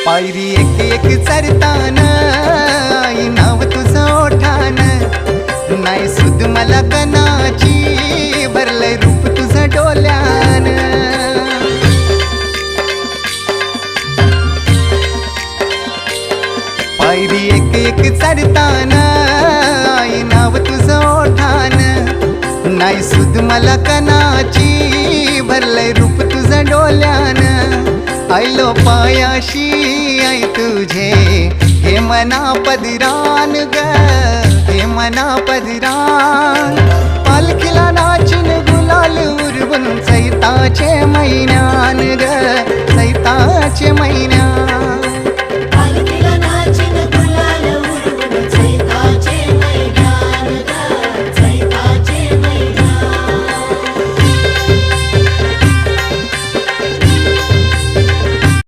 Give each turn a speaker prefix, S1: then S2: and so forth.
S1: पायरी एक एक चरताना आई नाव तुझं ओठान, नाही सुद मला कनाची भरलंय रूप तुझं डोल्यान. पायरी एक एक चरताना आई नाव तुझं ओठान, नाही सुद मला कनाची भरलंय रूप तुझं डोल्यान. आयलो पायाशी आई तुझे हे मना पदरान ग, हे मना पदरान. पालखीला नाचून गुलाल उरवून चैताचे महिन्यान ग, चैताचे महिन्यान.